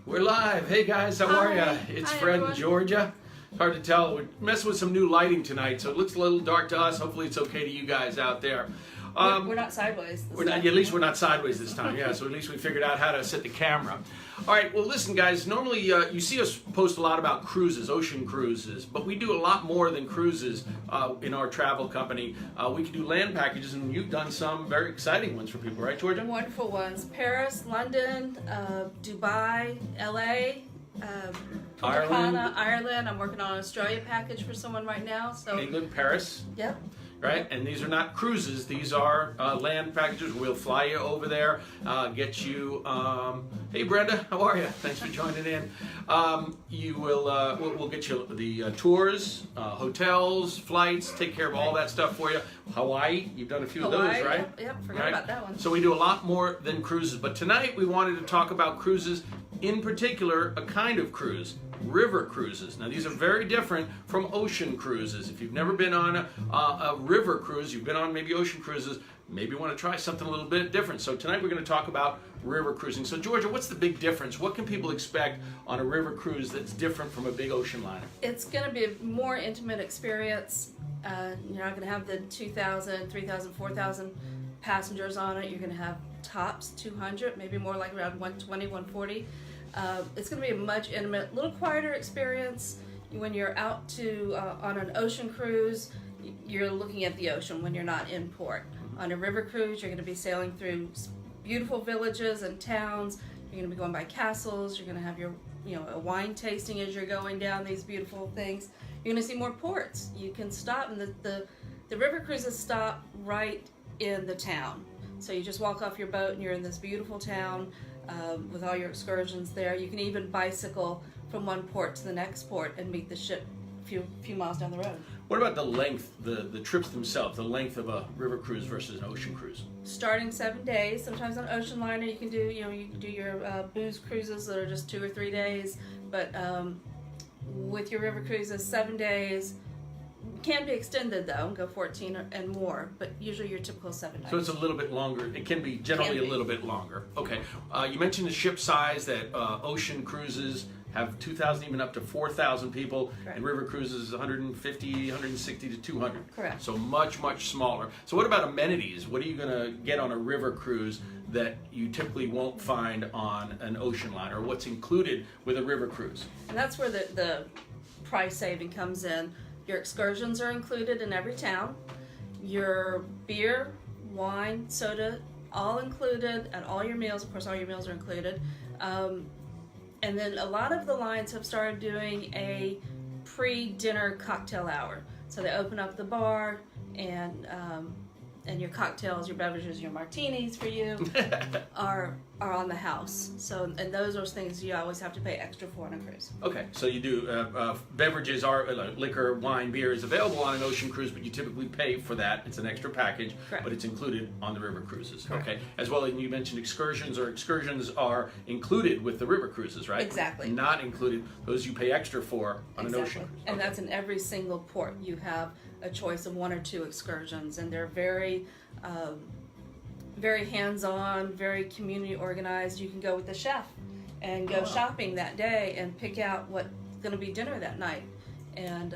We're live. Hey guys, how are ya? It's Hi, Fred everyone. in Georgia. It's hard to tell. We're messing with some new lighting tonight, so it looks a little dark to us. Hopefully it's okay to you guys out there. We're not sideways. We're not, at least we're not sideways this time, yeah, so at least we figured out how to set the camera. All right, well listen guys, normally you see us post a lot about cruises, ocean cruises, but we do a lot more than cruises in our travel company. We can do land packages, and you've done some very exciting ones for people, right Georgia? Wonderful ones. Paris, London, Dubai, LA, Punta Cana, Ireland. I'm working on an Australia package for someone right now. So England, Paris. Yep. Right, and these are not cruises; these are land packages. We'll fly you over there, get you. Hey, Brenda, how are you? Thanks for joining in. We'll get you the tours, hotels, flights, take care of all that stuff for you. Hawaii, you've done a few Hawaii, of those, right? Yep. Forgot about that one. So we do a lot more than cruises, but tonight we wanted to talk about cruises, in particular, a kind of cruise. River cruises. Now these are very different from ocean cruises. If you've never been on a river cruise, you've been on maybe ocean cruises, maybe you want to try something a little bit different. So tonight we're going to talk about river cruising. So Georgia, what's the big difference? What can people expect on a river cruise that's different from a big ocean liner? It's going to be a more intimate experience. You're not going to have the 2,000, 3,000, 4,000 passengers on it. You're going to have tops 200, maybe more like around 120, 140. It's going to be a much intimate, little quieter experience. When you're out on an ocean cruise, you're looking at the ocean when you're not in port. On a river cruise, you're going to be sailing through beautiful villages and towns. You're going to be going by castles. You're going to have your, a wine tasting as you're going down these beautiful things. You're going to see more ports. You can stop, and the river cruises stop right in the town. So you just walk off your boat and you're in this beautiful town. With all your excursions there. You can even bicycle from one port to the next port and meet the ship a few miles down the road. What about the length, the trips themselves, the length of a river cruise versus an ocean cruise? Starting 7 days. Sometimes on ocean liner you can do your booze cruises that are just 2 or 3 days. But with your river cruises, 7 days. Can be extended though, go 14 and more, but usually your typical 7 nights. So it's a little bit longer. It can be generally a little bit longer. Okay. You mentioned the ship size, that ocean cruises have 2,000 even up to 4,000 people, Correct. and river cruises 150, 160 to 200. Correct. So much, much smaller. So what about amenities? What are you going to get on a river cruise that you typically won't find on an ocean liner? Or what's included with a river cruise? And that's where the price saving comes in. Your excursions are included in every town. Your beer, wine, soda, all included, and all your meals. Of course, all your meals are included. And then a lot of the lines have started doing a pre-dinner cocktail hour. So they open up the bar, and your cocktails, your beverages, your martinis for you are on the house. So, and those are things you always have to pay extra for on a cruise. Okay, so you do beverages are liquor, wine, beer is available on an ocean cruise, but you typically pay for that. It's an extra package, Correct. but it's included on the river cruises. Correct. Okay, as well. And you mentioned excursions are included with the river cruises, right? Exactly. Not included. Those you pay extra for on an ocean cruise. And Okay. that's in every single port. You have a choice of 1 or 2 excursions, and they're very hands-on, very community organized. You can go with the chef and go shopping that day and pick out what's going to be dinner that night. And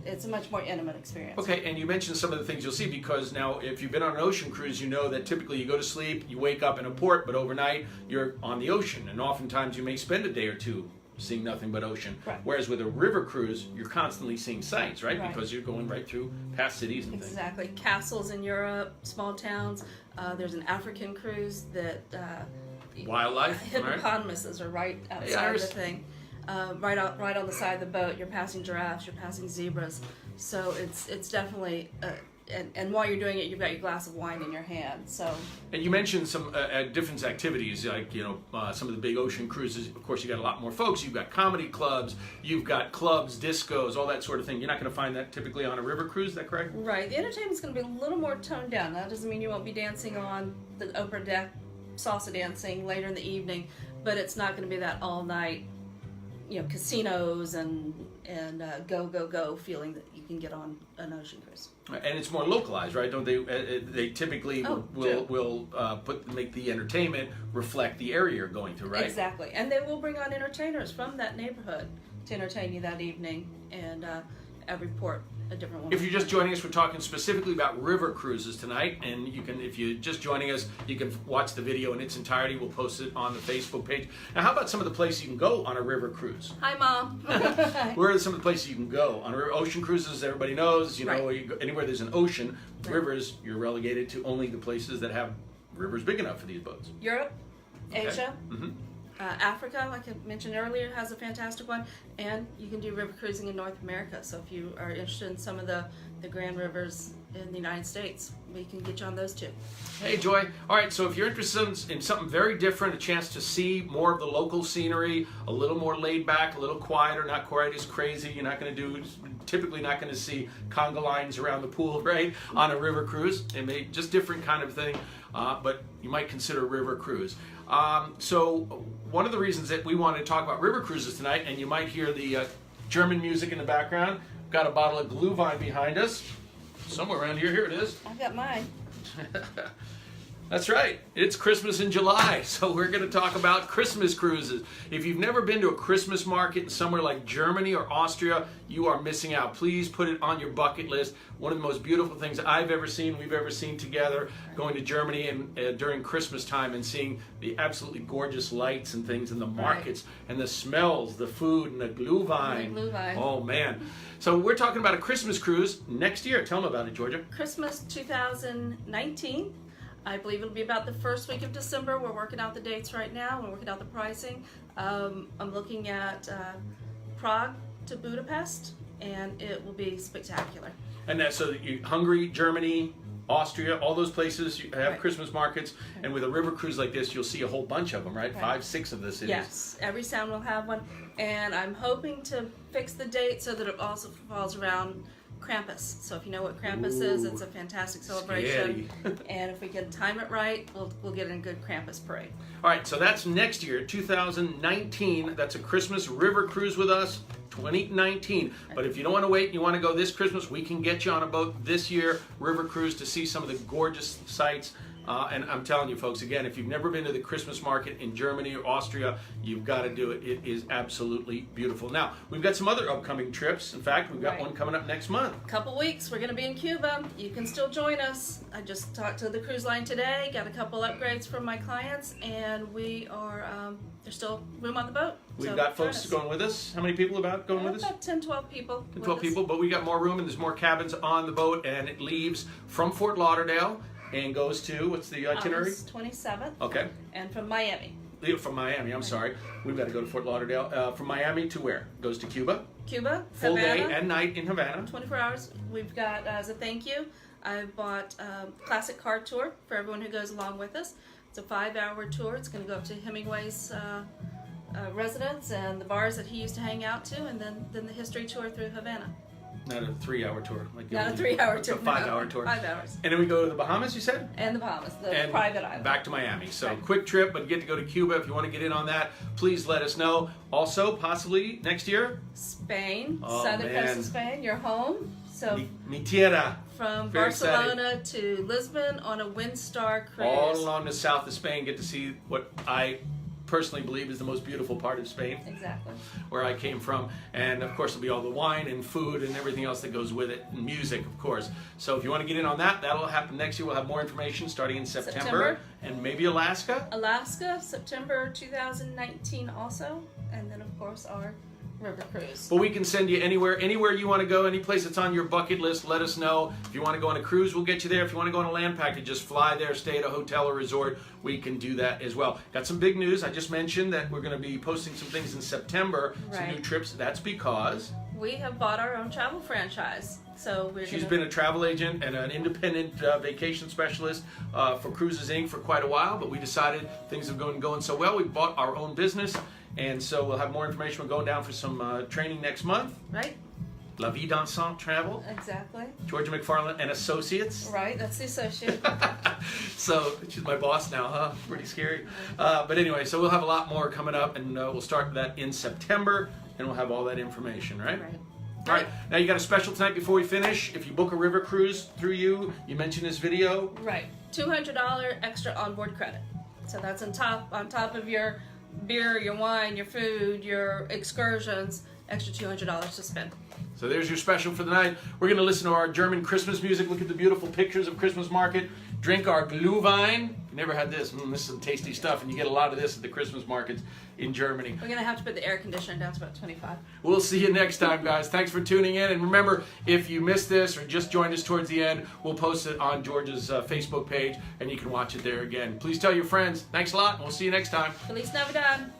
it's a much more intimate experience. Okay, and you mentioned some of the things you'll see, because now if you've been on an ocean cruise, you know that typically you go to sleep, you wake up in a port, but overnight you're on the ocean, and oftentimes you may spend a day or two seeing nothing but ocean. Right. Whereas with a river cruise, you're constantly seing sights, right? Right. Because you're going right through past cities and things. Exactly. Castles in Europe, small towns. There's an African cruise that Wildlife, right? hippopotamuses are right outside the thing. Right on the side of the boat. You're passing giraffes, you're passing zebras. So it's definitely and while you're doing it, you've got your glass of wine in your hand. So. And you mentioned some different activities, like some of the big ocean cruises. Of course, you got a lot more folks. You've got comedy clubs, you've got clubs, discos, all that sort of thing. You're not going to find that typically on a river cruise. Is that correct? Right. The entertainment's going to be a little more toned down. That doesn't mean you won't be dancing on the upper deck, salsa dancing later in the evening, but it's not going to be that all night casinos and go feeling that you can get on an ocean cruise. And it's more localized, right? Don't they? They typically will make the entertainment reflect the area you're going to, right? Exactly, and they will bring on entertainers from that neighborhood to entertain you that evening, and every port a different one. If you're just joining us, we're talking specifically about river cruises tonight, and you can, if you're just joining us, you can watch the video in its entirety. We'll post it on the Facebook page. Now, how about some of the places you can go on a river cruise? Hi, Mom. Where are some of the places you can go on ocean cruises? Everybody knows, you know, you go, anywhere there's an ocean, rivers, you're relegated to only the places that have rivers big enough for these boats. Europe, Asia. Mm-hmm. Africa, like I mentioned earlier, has a fantastic one, and you can do river cruising in North America. So if you are interested in some of the grand rivers in the United States, we can get you on those too. Hey, Joy. All right, so if you're interested in something very different, a chance to see more of the local scenery, a little more laid back, a little quieter, not quite as crazy, you're not going to do, typically not going to see conga lines around the pool, right, on a river cruise. It may just different kind of thing, but you might consider a river cruise. So one of the reasons that we wanted to talk about river cruises tonight, and you might hear the German music in the background. We've got a bottle of Glühwein behind us. Somewhere around here. Here it is. I've got mine. That's right. It's Christmas in July, so we're going to talk about Christmas cruises. If you've never been to a Christmas market in somewhere like Germany or Austria, you are missing out. Please put it on your bucket list. One of the most beautiful things I've ever seen, we've ever seen together, going to Germany and during Christmas time and seeing the absolutely gorgeous lights and things in the markets and the smells, the food, and the Glühwein. Glühwein. Oh, man. So we're talking about a Christmas cruise next year. Tell them about it, Georgia. Christmas 2019. I believe it'll be about the first week of December. We're working out the dates right now. We're working out the pricing. I'm looking at Prague to Budapest, and it will be spectacular. And that's so that Hungary, Germany, Austria, all those places you have Christmas markets. And with a river cruise like this, you'll see a whole bunch of them, right? 5, 6 of the cities. Yes, every sound will have one. And I'm hoping to fix the date so that it also falls around Krampus. So if you know what Krampus is, it's a fantastic celebration. And if we can time it right, we'll get in a good Krampus parade. All right, so that's next year, 2019. That's a Christmas river cruise with us, 2019. But if you don't want to wait and you want to go this Christmas, we can get you on a boat this year, river cruise, to see some of the gorgeous sights. And I'm telling you, folks, again, if you've never been to the Christmas market in Germany or Austria, you've got to do it. It is absolutely beautiful. Now, we've got some other upcoming trips. In fact, we've got one coming up next month. Couple weeks, we're going to be in Cuba. You can still join us. I just talked to the cruise line today, got a couple upgrades from my clients, and we are, there's still room on the boat. We've got folks going with us. How many people about going with us? About 10, 12 people. 10, 12 people, but we got more room and there's more cabins on the boat, and it leaves from Fort Lauderdale and goes to, what's the itinerary? August 27th. Okay. And from Miami. From Miami, I'm sorry. We've got to go to Fort Lauderdale. From Miami to where? Goes to Cuba? Cuba, Full Havana, day and night in Havana. 24 hours. We've got, as a thank you, I bought a classic car tour for everyone who goes along with us. It's a 5-hour tour. It's going to go up to Hemingway's residence and the bars that he used to hang out to, and then the history tour through Havana. Not a 3-hour tour. Not a 3-hour tour. It's a 5-hour tour. 5 hours. And then we go to the Bahamas, you said? And the Bahamas, and private island. Back to Miami. So quick trip, but get to go to Cuba. If you want to get in on that, please let us know. Also, possibly next year? Spain, man. southern coast of Spain, your home. So Mi tierra. from Very Barcelona to Lisbon on a Windstar cruise. All along the south of Spain, get to see what I personally believe is the most beautiful part of Spain. Exactly. Where I came from. And of course, it'll be all the wine and food and everything else that goes with it, and music, of course. So if you want to get in on that, that'll happen next year. We'll have more information starting in September. And maybe Alaska. Alaska, September 2019 also. And then, of course, our river cruise. But we can send you anywhere you want to go, any place that's on your bucket list, let us know. If you want to go on a cruise, we'll get you there. If you want to go on a land package, just fly there, stay at a hotel or resort, we can do that as well. Got some big news. I just mentioned that we're going to be posting some things in September, some new trips. That's because we have bought our own travel franchise. So she's been a travel agent and an independent vacation specialist for Cruises Inc. for quite a while, but we decided things have been going so well, we bought our own business. And so we'll have more information. We're going down for some training next month. Right. La Vie Dansante Travel, Exactly. Georgia McFarland and Associates. Right, that's the associate. So she's my boss now, huh? Pretty scary. But anyway, so we'll have a lot more coming up, and we'll start that in September, and we'll have all that information, right? Right. All right. Now you got a special tonight before we finish. If you book a river cruise through you mentioned this video. Right. $200 extra onboard credit. So that's on top of your beer, your wine, your food, your excursions. Extra $200 to spend. So there's your special for the night. We're going to listen to our German Christmas music, look at the beautiful pictures of Christmas market, drink our Glühwein. You never had this. This is some tasty stuff, and you get a lot of this at the Christmas markets in Germany. We're going to have to put the air conditioner down to about 25. We'll see you next time, guys. Thanks for tuning in. And remember, if you missed this or just joined us towards the end, we'll post it on George's Facebook page, and you can watch it there again. Please tell your friends. Thanks a lot, and we'll see you next time. Feliz Navidad.